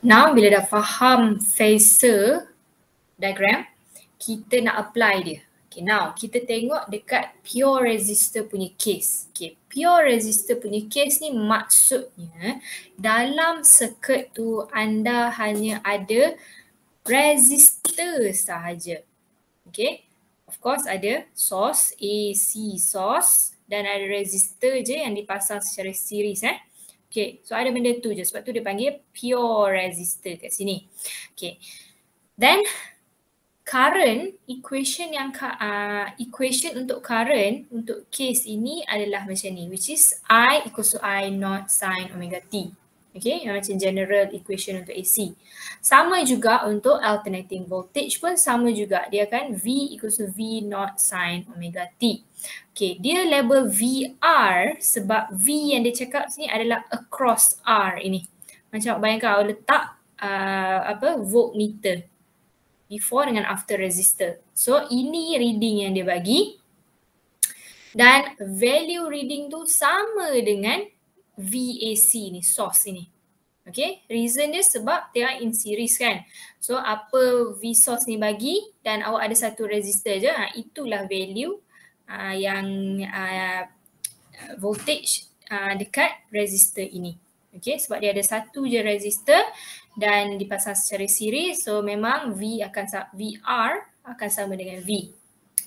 Now bila dah faham phasor diagram, kita nak apply dia. Okay, now kita tengok dekat pure resistor punya case. Okay, pure resistor punya case ni maksudnya dalam circuit tu anda hanya ada resistor sahaja. Okay, of course ada source, AC source dan ada resistor je yang dipasang secara series Okay, so ada benda tu je sebab tu dia panggil pure resistor kat sini. Okay, then current equation equation untuk current untuk case ini adalah macam ni, which is I equals to I naught sin omega t. Okay, yang macam general equation untuk AC. Sama juga untuk alternating voltage pun sama juga. Dia akan V equals to V naught sin omega t. Okay, dia label VR sebab V yang dia cakap sini adalah across R ini. Macam bayangkan awak letak voltmeter before dengan after resistor. So ini reading yang dia bagi dan value reading tu sama dengan VAC ni, source ini. Okay, reason dia sebab dia in series kan. So apa V source ni bagi dan awak ada satu resistor je, itulah value yang voltage dekat resistor ini. Okay, sebab dia ada satu je resistor dan dipasang secara series, so memang VR akan sama dengan V.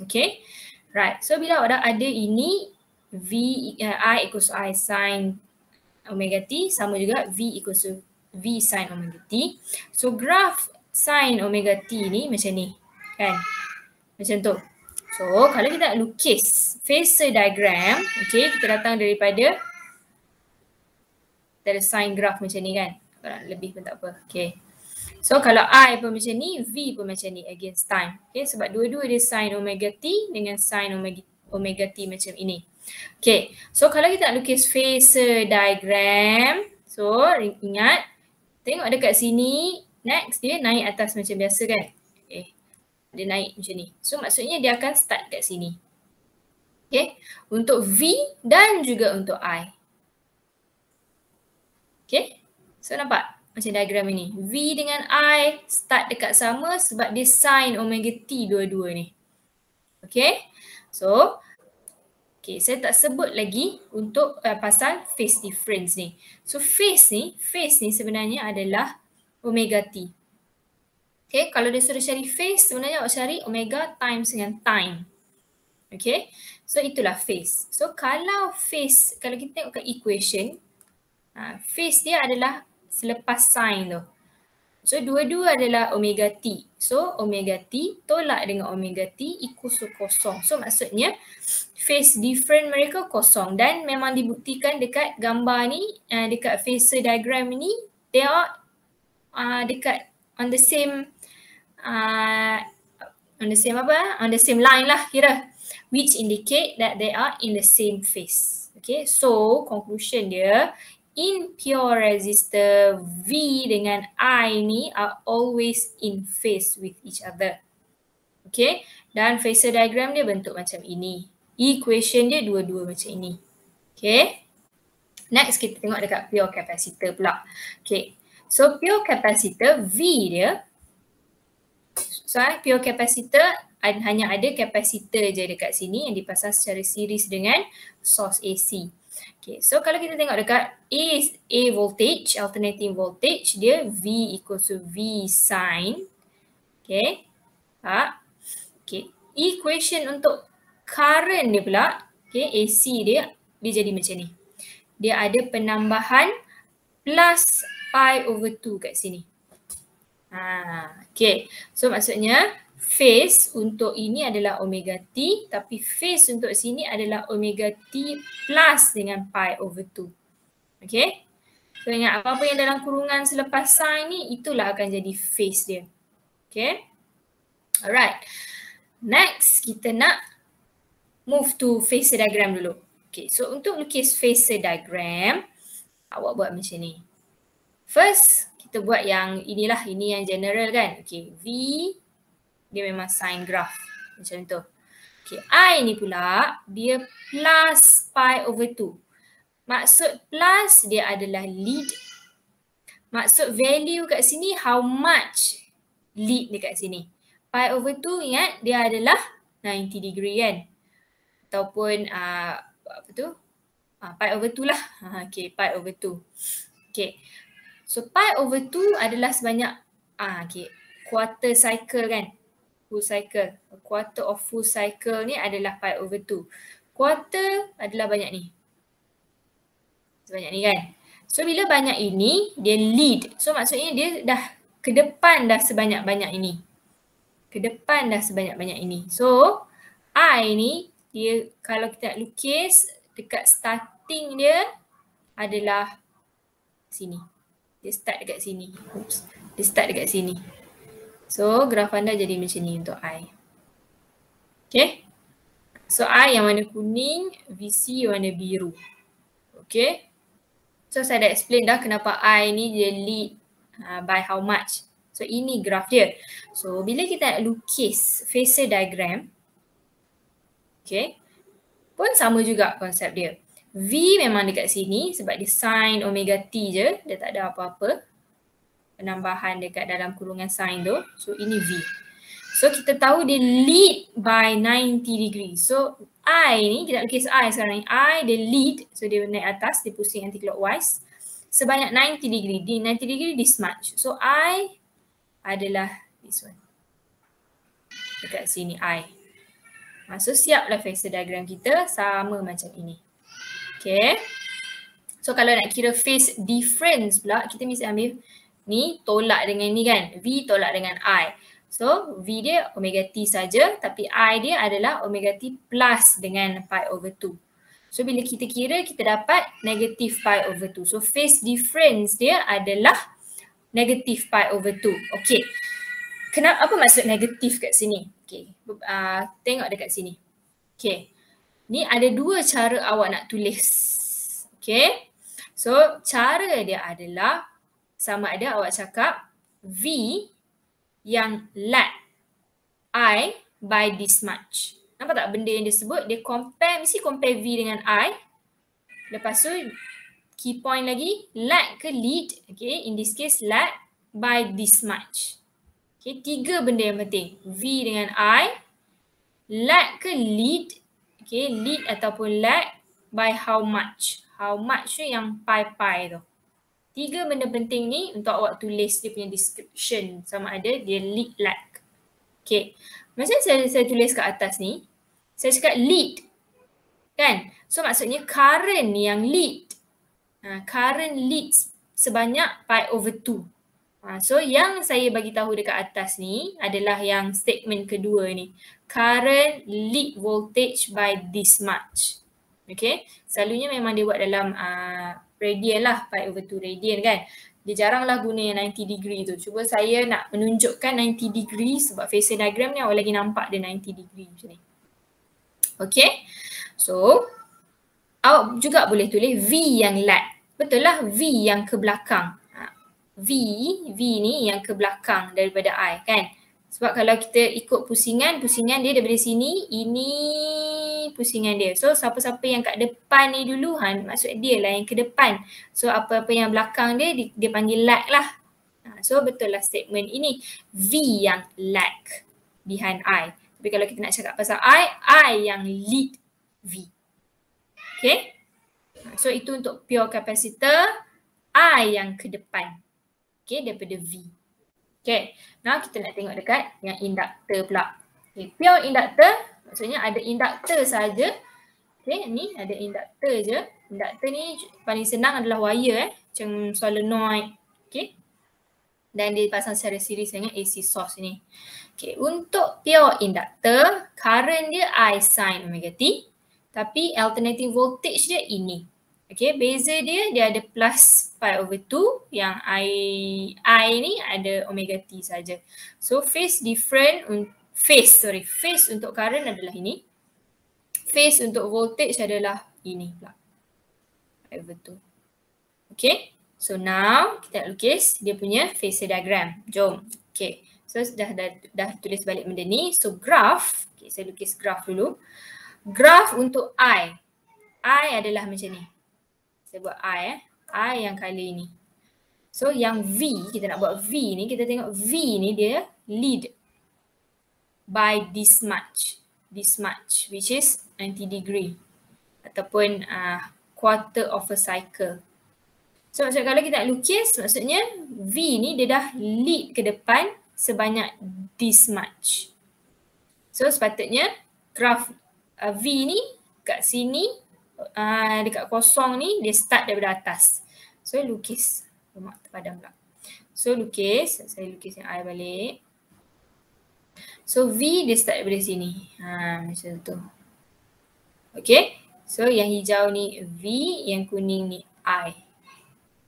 Okay, right. So bila awak dah ada ini, I equals I sin omega t sama juga V equals to V sin omega t. So graph sin omega t ni macam ni kan, macam tu. So kalau kita nak lukis phasor diagram, okay, kita datang daripada kita ada sign graph macam ni kan. Kalau lebih pun tak apa. Okay. So kalau I pun macam ni, V pun macam ni against time. Okay, sebab dua-dua dia sin omega t dengan sin omega t macam ini. Okay, so kalau kita nak lukis phasor diagram, so ingat, tengok dekat sini, next dia naik atas macam biasa kan. Okay, dia naik macam ni. So maksudnya dia akan start kat sini. Okay, untuk V dan juga untuk I. Okay, so nampak macam diagram ini. V dengan I start dekat sama sebab dia sin omega t dua-dua ni. Okay, so okay, saya tak sebut lagi untuk pasal phase difference ni. So phase ni sebenarnya adalah omega t. Okay, kalau dia suruh cari phase, sebenarnya awak cari omega times dengan time. Okay, so itulah phase. So kalau phase, kalau kita tengok ke equation, phase dia adalah selepas sin tu. So dua-dua adalah omega t. So omega t tolak dengan omega t equals to kosong. So maksudnya phase different mereka kosong dan memang dibuktikan dekat gambar ni, dekat phasor diagram ni, they are dekat on the same line lah kira, which indicate that they are in the same phase. Okay, so conclusion dia, in pure resistor, V dengan I ni are always in phase with each other. Okay, dan phasor diagram dia bentuk macam ini. Equation dia dua-dua macam ini. Okay, next kita tengok dekat pure capacitor pula. Okay, so pure capacitor, V dia, so pure capacitor hanya ada capacitor je dekat sini yang dipasang secara series dengan source AC. Okay, so kalau kita tengok dekat A voltage, alternating voltage, dia V equals to V sin. Okay, okay, equation untuk current dia pula, okay, AC dia jadi macam ni. Dia ada penambahan plus pi over 2 kat sini. Okay, so maksudnya phase untuk ini adalah omega t, tapi phase untuk sini adalah omega t plus dengan pi over 2. Okay, so ingat apa-apa yang dalam kurungan selepas sin ni, itulah akan jadi phase dia. Okay, alright. Next, kita nak move to phasor diagram dulu. Okay, so untuk lukis phasor diagram, awak buat macam ni. First, kita buat yang inilah, ini yang general kan. Okay, V dia memang sign graph macam tu. Okay, I ni pula dia plus pi over 2. Maksud plus dia adalah lead, Maksud value kat sini how much lead dekat sini. Pi over 2 ingat dia adalah 90 degree kan. Ataupun apa tu? Pi over 2 lah. Okay, pi over 2. Okay. So pi over 2 adalah sebanyak okay, quarter cycle kan. Full cycle. A quarter of full cycle ni adalah pi over 2. Quarter adalah banyak ni. Sebanyak ni kan. So bila banyak ini, dia lead. So maksudnya dia dah ke depan dah sebanyak-banyak ini. Ke depan dah sebanyak-banyak ini. So I ni, dia kalau kita nak lukis dekat starting dia adalah sini. Dia start dekat sini. Oops. Dia start dekat sini. So graf anda jadi macam ni untuk I. Okay. So I yang warna kuning, VC warna biru. Okay. So saya dah explain dah kenapa I ni dia lead by how much. So ini graf dia. So bila kita nak lukis phasor diagram, okay, pun sama juga konsep dia. V memang dekat sini sebab dia sin omega T je. Dia tak ada apa-apa penambahan dekat dalam kurungan sin tu. So ini V. So kita tahu dia lead by 90 degree. So I ni, kita nak lukis I sekarang ni. I dia lead, so dia naik atas, dia pusing anti-clockwise. Sebanyak 90 degree. Di 90 degree this much. So I adalah this one. Dekat sini I. So siaplah phasor diagram kita sama macam ini. Okay. So kalau nak kira phase difference pula, kita mesti ambil ni tolak dengan ni kan. V tolak dengan I. So V dia omega T saja, tapi I dia adalah omega T plus dengan pi over 2. So bila kita kira, kita dapat negative pi over 2. So phase difference dia adalah negative pi over 2. Okay. Kenapa, apa maksud negatif kat sini? Okay. Tengok dekat sini. Okay. Ni ada dua cara awak nak tulis. Okay. So cara dia adalah sama ada awak cakap V yang lat I by this much. Nampak tak benda yang dia sebut? Dia compare, mesti compare V dengan I. Lepas tu key point lagi, lat ke lead. Okay, in this case lat by this much. Okay, tiga benda yang penting. V dengan I, lat ke lead. Okay, lead ataupun lat by how much. How much tu yang pi tu. Tiga benda penting ni untuk awak tulis dia punya description sama ada dia lead lag. Okay. Macam saya tulis kat atas ni, saya cakap lead. Kan? So maksudnya current yang lead. Current leads sebanyak pi over 2. So yang saya bagi tahu dekat atas ni adalah yang statement kedua ni. Current lead voltage by this much. Okay. Selalunya memang dia buat dalam radian lah, pi over 2 radian kan. Dia jaranglah guna yang 90 degree tu. Cuba saya nak menunjukkan 90 degree sebab phasor diagram ni awak lagi nampak dia 90 degree macam ni. Okay. So, awak juga boleh tulis V yang lat. Betul lah V yang ke belakang. V ni yang ke belakang daripada I kan. Sebab kalau kita ikut pusingan dia daripada sini, ini pusingan dia. So siapa-siapa yang kat depan ni dulu, maksud dia lah yang ke depan. So apa-apa yang belakang dia panggil lag lah. So betul lah statement ini. V yang lag behind I. Tapi kalau kita nak cakap pasal I yang lead V. Okay. So itu untuk pure capacitor, I yang ke depan. Okay, daripada V. Okay, now kita nak tengok dekat yang inductor pula. Okay, pure inductor, maksudnya ada inductor saja. Okay, ni ada inductor je. Inductor ni paling senang adalah wire macam solenoid. Okay. Dan dia pasang secara series dengan AC source ni. Okay, untuk pure inductor, current dia I sin omega T. Tapi alternating voltage dia ini. Okay, beza dia ada plus pi over 2 yang I ni ada omega T saja. So phase untuk current adalah ini. Phase untuk voltage adalah ini pula. Pi over 2. Okay, so now kita nak lukis dia punya phasor diagram. Jom. Okay, so dah tulis balik benda ni. So graph, okay, saya lukis graph dulu. Graph untuk I adalah macam ni. Saya buat I yang color ni. So yang V, kita nak buat V ni, kita tengok V ni dia lead by this much, which is 90 degree ataupun quarter of a cycle. So maksudnya kalau kita nak lukis, maksudnya V ni dia dah lead ke depan sebanyak this much. So sepatutnya graf V ni kat sini, dekat kosong ni dia start daripada atas. So lukis, rumah terpadam pula. So lukis, saya lukis yang I balik. So V dia start daripada sini, macam tu. Okay, so yang hijau ni V, yang kuning ni I.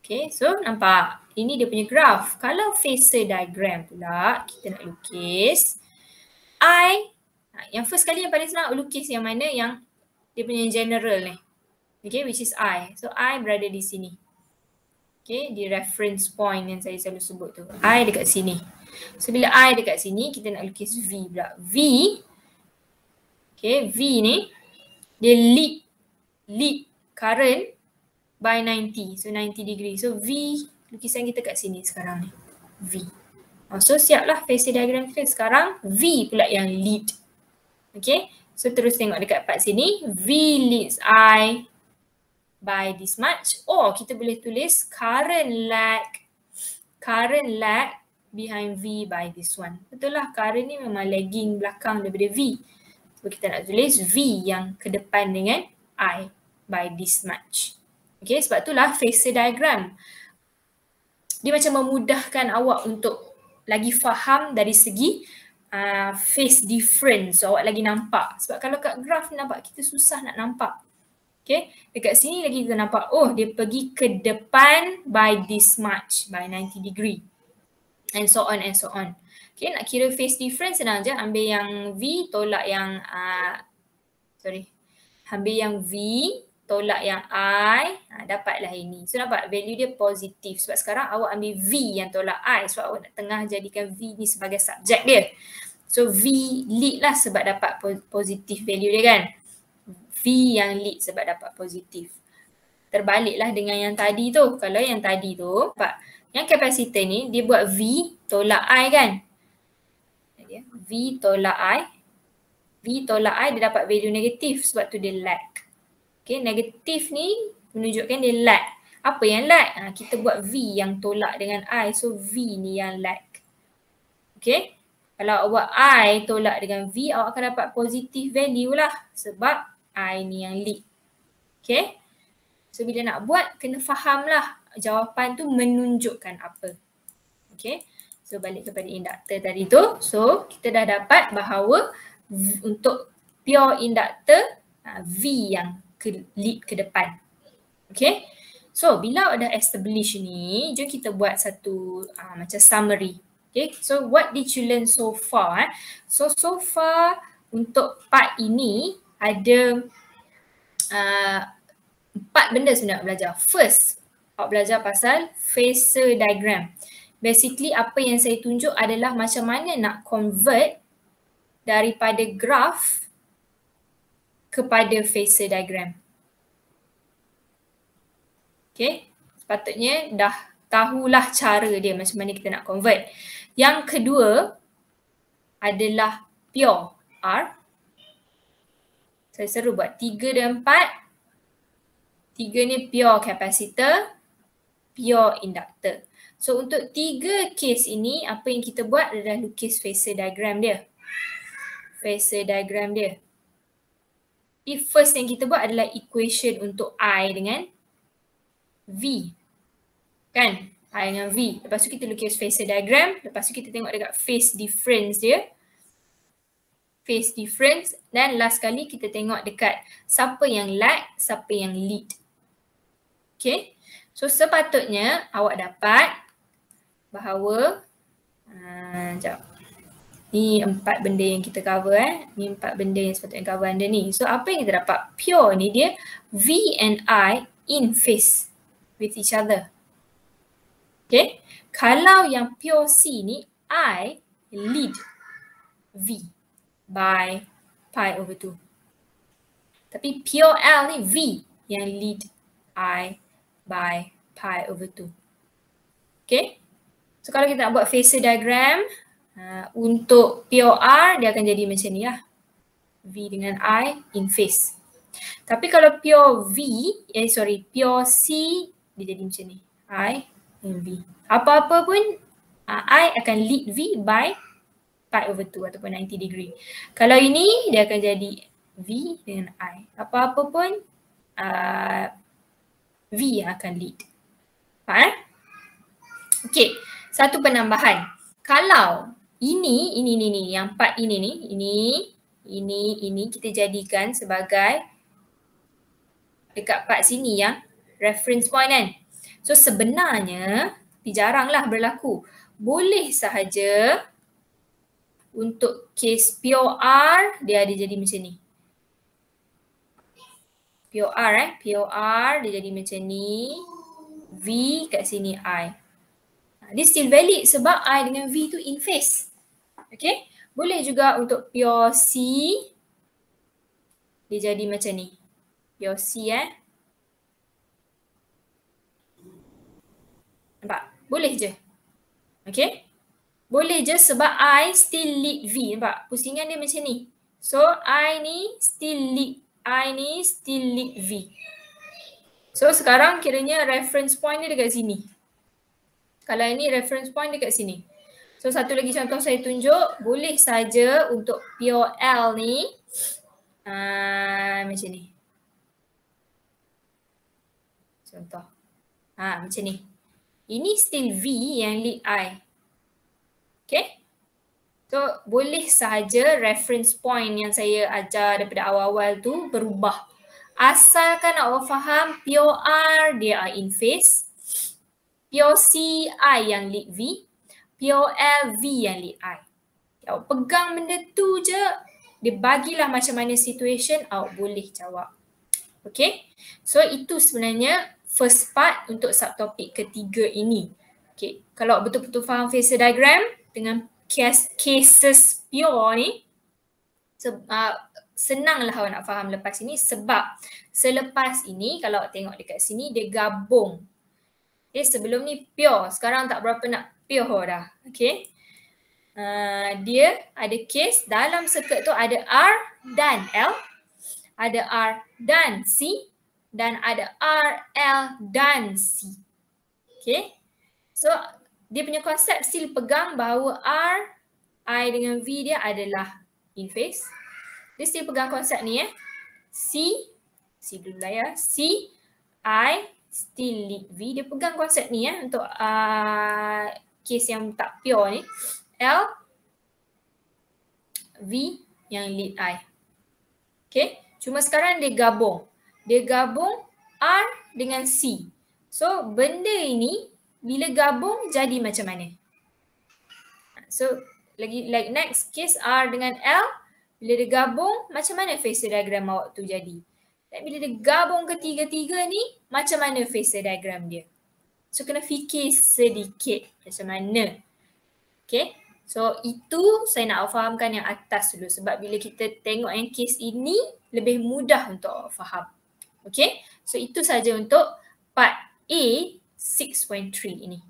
Okay, so nampak ini dia punya graf. Kalau phasor diagram pula kita nak lukis, I, yang first kali yang paling senang lukis yang mana yang dia punya general ni. Okay, which is I. So I berada di sini. Okay, di reference point yang saya selalu sebut tu. I dekat sini. So bila I dekat sini, kita nak lukis V pula. V, okay, V ni dia lead current by 90. So 90 degree. So V, lukisan kita kat sini sekarang ni. V. So siaplah phasor diagram kita. Sekarang V pula yang lead. Okay. So terus tengok dekat part sini. V leads I by this much. Or kita boleh tulis current lag behind V by this one. Betul lah, current ni memang lagging belakang daripada V. So kita nak tulis V yang ke depan dengan I by this much. Okay, sebab itulah phasor diagram. Dia macam memudahkan awak untuk lagi faham dari segi phase difference. So awak lagi nampak. Sebab kalau kat graf ni nampak kita susah nak nampak. Okay, dekat sini lagi kita nampak, oh dia pergi ke depan by this much, by 90 degree. And so on and so on. Okay, nak kira phase difference senang je. Ambil yang V, tolak yang, ambil yang V, tolak yang I, dapatlah ini. So nampak value dia positif sebab sekarang awak ambil V yang tolak I sebab awak nak tengah jadikan V ni sebagai subjek dia. So V lead lah sebab dapat positif value dia kan. V yang lead sebab dapat positif. Terbaliklah dengan yang tadi tu. Kalau yang tadi tu, nampak yang kapasitor ni dia buat V tolak I kan. V tolak I. V tolak I dia dapat value negatif sebab tu dia lag. Okay, negatif ni menunjukkan dia lag. Apa yang lag? Kita buat V yang tolak dengan I. So V ni yang lag. Okay. Kalau awak I tolak dengan V, awak akan dapat positif value lah. Sebab I ni yang lead. Okay. So bila nak buat, kena faham lah jawapan tu menunjukkan apa. Okay. So balik kepada induktor tadi tu. So kita dah dapat bahawa untuk pure induktor, V yang lead ke depan. Okay. So bila dah establish ni, jom kita buat satu macam summary. Okay. So what did you learn so far? So far untuk part ini ada 4 benda sebenarnya belajar. First, awak belajar pasal phasor diagram. Basically apa yang saya tunjuk adalah macam mana nak convert daripada graph kepada phasor diagram. Okay, sepatutnya dah tahulah cara dia macam mana kita nak convert. Yang kedua adalah pure R. Saya seru buat 3 dan 4. 3 ni pure capacitor, pure inductor. So untuk 3 case ini apa yang kita buat adalah lukis phasor diagram dia. Phasor diagram dia. First yang kita buat adalah equation untuk I dengan V. Kan? I dengan V. Lepas tu kita lukis phasor diagram. Lepas tu kita tengok dekat phase difference dia. Phase difference. Dan last kali kita tengok dekat siapa yang lag, siapa yang lead. Okay. So sepatutnya awak dapat bahawa sekejap. Ni 4 benda yang kita cover Ni 4 benda yang sepatutnya cover anda ni. So apa yang kita dapat? Pure ni dia V and I in phase with each other. Okay. Kalau yang pure C ni I lead V by pi over 2. Tapi pure L ni V yang lead I by pi over 2. Okay. So kalau kita nak buat phasor diagram untuk POR dia akan jadi macam ni lah. V dengan I in phase. Tapi kalau pure pure C dia jadi macam ni. I and V. Apa-apa pun I akan lead V by pi over 2 ataupun 90 degree. Kalau ini dia akan jadi V dengan I. Apa-apa pun V yang akan lead. Faham? Okay, satu penambahan. Kalau ini yang part ini kita jadikan sebagai dekat part sini yang reference point kan. So sebenarnya, tapi jaranglah berlaku. Boleh sahaja untuk case pure R dia ada jadi macam ni. Pure R pure R dia jadi macam ni. V kat sini I. Dia still valid sebab I dengan V tu in phase. Okay. Boleh juga untuk pure C dia jadi macam ni. Pure C Nampak? Boleh je. Okay. Boleh je sebab I still lead V. Nampak? Pusingan dia macam ni. So I ni still lead V. So sekarang kiranya reference point dia dekat sini. Kalau ini reference point dekat sini. So satu lagi contoh saya tunjuk. Boleh saja untuk pure L ni macam ni. Contoh. Macam ni. Ini still V yang lead I. Okay. So boleh sahaja reference point yang saya ajar daripada awal-awal tu berubah. Asalkan awak faham pure R dia in phase. Pure C I yang lead V. Pure L V yang lead I. Awak pegang benda tu je. Dia bagilah macam mana situation awak boleh jawab. Okay. So itu sebenarnya first part untuk subtopik ketiga ini. Okay. Kalau betul-betul faham phasor diagram dengan cases pure ni, senanglah awak nak faham lepas ini sebab selepas ini kalau awak tengok dekat sini dia gabung. Okay, sebelum ni pure, sekarang tak berapa nak pure dah. Okay. Dia ada case dalam circuit tu ada R dan L, ada R dan C dan ada R, L dan C. Okay. So dia punya konsep still pegang bahawa R, I dengan V dia adalah in phase. Dia still pegang konsep ni C dulu lah ya. C, I still lead V. Dia pegang konsep ni untuk case yang tak pure ni. L, V yang lead I. Okay. Cuma sekarang dia gabung. Dia gabung R dengan C. So benda ini bila gabung jadi macam mana? So like next case R dengan L, bila dia gabung macam mana phasor diagram awak tu jadi? Dan bila dia gabung ketiga-tiga ni macam mana phasor diagram dia? So kena fikir sedikit macam mana. Okay. So itu saya nak fahamkan yang atas dulu sebab bila kita tengok yang case ini lebih mudah untuk awak faham. Okay. So itu saja untuk part A 6.3 ini.